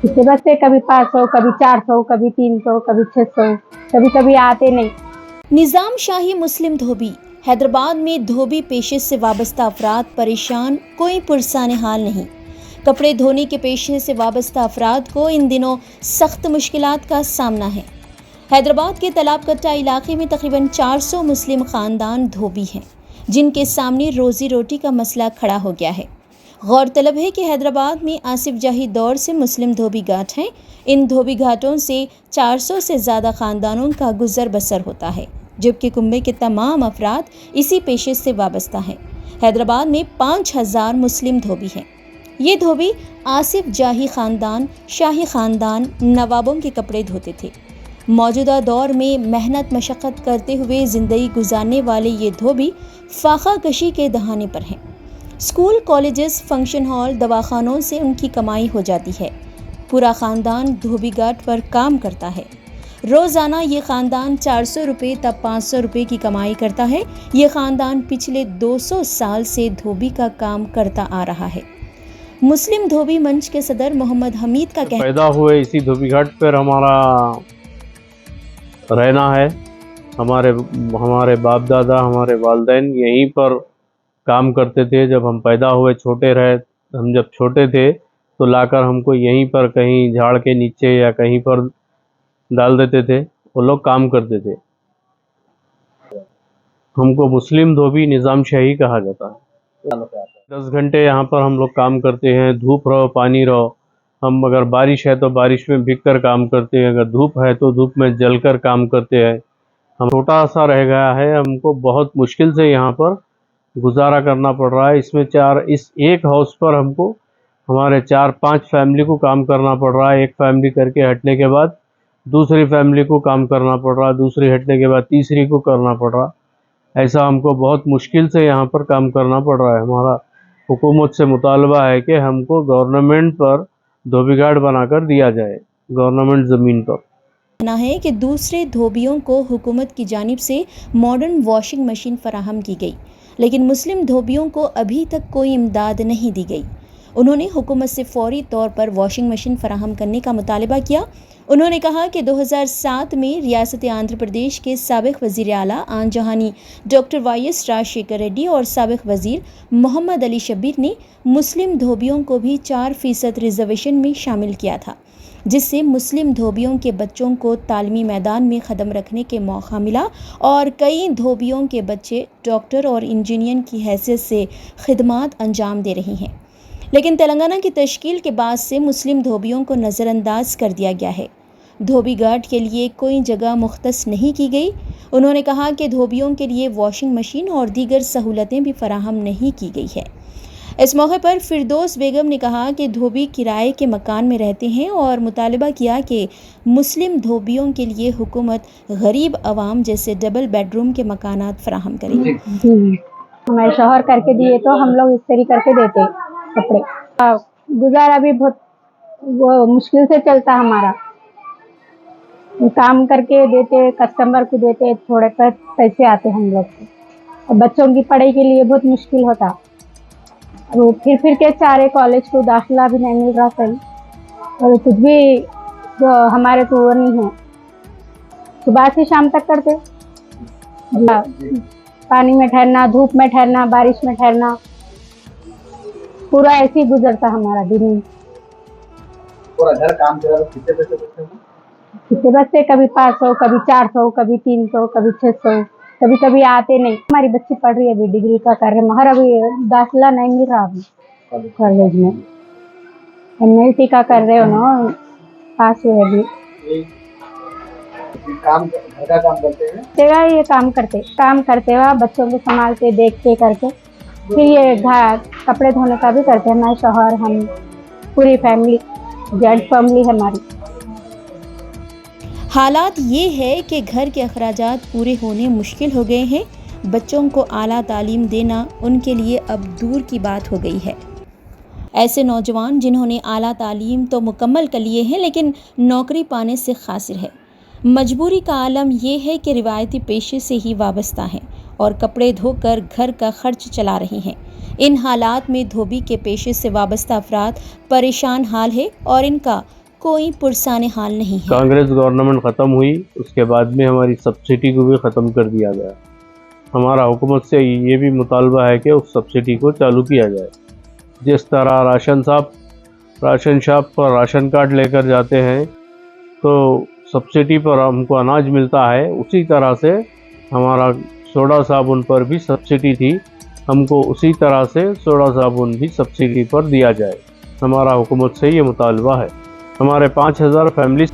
इसके बस से कभी 500, कभी 400, कभी 300, कभी 600, कभी कभी आते नहीं। निज़ाम शाही मुस्लिम धोबी। हैदराबाद में धोबी पेशे से वाबस्ता अफराद परेशान, कोई पुरसाने हाल नहीं। कपड़े धोने के पेशे से वाबस्ता अफराद को इन दिनों सख्त मुश्किलात का सामना है। हैदराबाद के तालाब कट्टा इलाके में तकरीबन 400 मुस्लिम ख़ानदान धोबी हैं, जिनके सामने रोज़ी रोटी का मसला खड़ा हो गया है। गौरतलब है कि हैदराबाद में आसिफ जाही दौर से मुस्लिम धोबी घाट हैं। इन धोबी घाटों से 400 से ज़्यादा ख़ानदानों का गुजर बसर होता है, जबकि कुंबे के तमाम अफराद इसी पेशे से वाबस्ता हैं। हैदराबाद में 5000 मुस्लिम धोबी हैं। ये धोबी आसिफ जाही ख़ानदान, शाही ख़ानदान, नवाबों के कपड़े धोते थे। मौजूदा दौर में मेहनत मशक्क़त करते हुए ज़िंदगी गुजारने वाले ये धोबी फाखा कशी के दहाने पर हैं। स्कूल, कॉलेजेस, फंक्शन हॉल, दवाखानों से उनकी कमाई हो जाती है। पूरा ख़ानदान धोबी घाट पर काम करता है। रोज़ाना ये ख़ानदान 400 रुपये तब 500 रुपये की कमाई करता है। ये ख़ानदान पिछले 200 साल से धोबी का काम करता आ रहा है। मुस्लिम धोबी मंच के सदर मोहम्मद हमीद का कहना, पैदा हुए इसी धोबी घाट पर हमारा रहना है। हमारे बाप दादा, हमारे वालिदैन यहीं पर काम करते थे। जब हम पैदा हुए, हम जब छोटे थे तो लाकर हमको यहीं पर कहीं झाड़ के नीचे या कहीं पर डाल देते थे। वो लोग काम करते थे। हमको मुस्लिम धोबी निज़ाम शाही कहा जाता है। 10 घंटे यहाँ पर हम लोग काम करते हैं। धूप रहो, पानी रहो। हम अगर बारिश है तो बारिश में भीग कर काम करते हैं, अगर धूप है तो धूप में जल कर काम करते हैं। हम छोटा सा रह गया है, हमको बहुत मुश्किल से यहाँ पर गुजारा करना पड़ रहा है। इस एक हाउस पर हमको हमारे 4-5 फैमिली को काम करना पड़ रहा है। एक फैमिली करके हटने के बाद दूसरी फैमिली को काम करना पड़ रहा है, दूसरी हटने के बाद तीसरी को करना पड़ रहा है। ऐसा हमको बहुत मुश्किल से यहाँ पर काम करना पड़ रहा है। हमारा हुकूमत से मुतालबा है कि हमको गवर्नमेंट पर धोबी घाट बनाकर दिया जाए, गवर्नमेंट ज़मीन पर। कहना है कि दूसरे धोबियों को हुकूमत की जानिब से मॉडर्न वॉशिंग मशीन फराहम की गई, लेकिन मुस्लिम धोबियों को अभी तक कोई इमदाद नहीं दी गई। उन्होंने हुकूमत से फौरी तौर पर वॉशिंग मशीन फराहम करने का मुतालबा किया। उन्होंने कहा कि 2007 में रियासत आंध्र प्रदेश के साबिक़ वज़ीर आला आन जहानी डॉक्टर YS राजशेखर रेड्डी और साबिक़ वज़ीर मोहम्मद अली शब्बीर ने मुस्लिम धोबियों को भी 4% रिजर्वेशन में शामिल किया था, जिससे मुस्लिम धोबियों के बच्चों को तालीमी मैदान में कदम रखने के मौका मिला और कई धोबियों के बच्चे डॉक्टर और इंजीनियर की हैसियत से खिदमात अंजाम दे रही हैं। लेकिन तेलंगाना की तश्कील के बाद से मुस्लिम धोबियों को नज़रअंदाज कर दिया गया है। धोबी घाट के लिए कोई जगह मुख्तस नहीं की गई। उन्होंने कहा कि धोबियों के लिए वॉशिंग मशीन और दीगर सहूलतें भी फराहम नहीं की गई है। इस मौके पर फिरदौस बेगम ने कहा कि धोबी किराए के मकान में रहते हैं और मुतालबा किया कि मुस्लिम धोबियों के लिए हुकूमत गरीब आवाम जैसे डबल बेडरूम के मकानात फराहम करेगी। हमारे शौहर करके दिए तो हम लोग इस्त्री करके देते कपड़े। गुजारा भी बहुत मुश्किल से चलता हमारा। काम करके देते, कस्टमर को देते, थोड़े पैसे आते हम लोग को। और बच्चों की पढ़ाई के लिए बहुत मुश्किल होता। और फिर के सारे कॉलेज को दाखिला भी नहीं मिल रहा सही, और कुछ भी जो हमारे को वो नहीं है। सुबह से शाम तक करते, पानी में ठहरना, धूप में ठहरना, बारिश में ठहरना, पूरा ऐसे ही गुजरता हमारा दिन। पूरा घर काम कितना पैसे बचते हैं? कितने बच्चे, कभी 500, कभी 400, कभी 300, कभी 600, कभी कभी आते नहीं। हमारी बच्ची पढ़ रही है, अभी डिग्री का कर रहे हैं, मगर अभी दाखिला नहीं मिल रहा अभी कॉलेज में। MLT का कर रहे हो ना, पास हुए अभी। घर का काम करते हैं? ये काम करते हुआ बच्चों को संभालते, देखते करके, फिर ये कपड़े धोने का भी करते हैं। मैं, शौहर, हम, पूरी फैमिली, जॉइंट फैमिली है हमारी। हालात ये है कि घर के अखराजात पूरे होने मुश्किल हो गए हैं। बच्चों को आला तालीम देना उनके लिए अब दूर की बात हो गई है। ऐसे नौजवान जिन्होंने आला तालीम तो मुकम्मल कर लिए हैं, लेकिन नौकरी पाने से खासिर है। मजबूरी का आलम ये है कि रिवायती पेशे से ही वाबस्ता हैं और कपड़े धोकर घर का खर्च चला रही हैं। इन हालात में धोबी के पेशे से वाबस्ता अफराद परेशान हाल है और इनका कोई पुरसाने हाल नहीं है। कांग्रेस गवर्नमेंट ख़त्म हुई, उसके बाद में हमारी सब्सिडी को भी ख़त्म कर दिया गया। हमारा हुकूमत से ये भी मुतालबा है कि उस सब्सिडी को चालू किया जाए। जिस तरह राशन शॉप पर राशन कार्ड लेकर जाते हैं तो सब्सिडी पर हमको अनाज मिलता है, उसी तरह से हमारा सोडा साबुन पर भी सब्सिडी थी, हमको उसी तरह से सोडा साबुन भी सब्सिडी पर दिया जाए। हमारा हुकूमत से ये मुतालबा है। हमारे 5000 फैमिली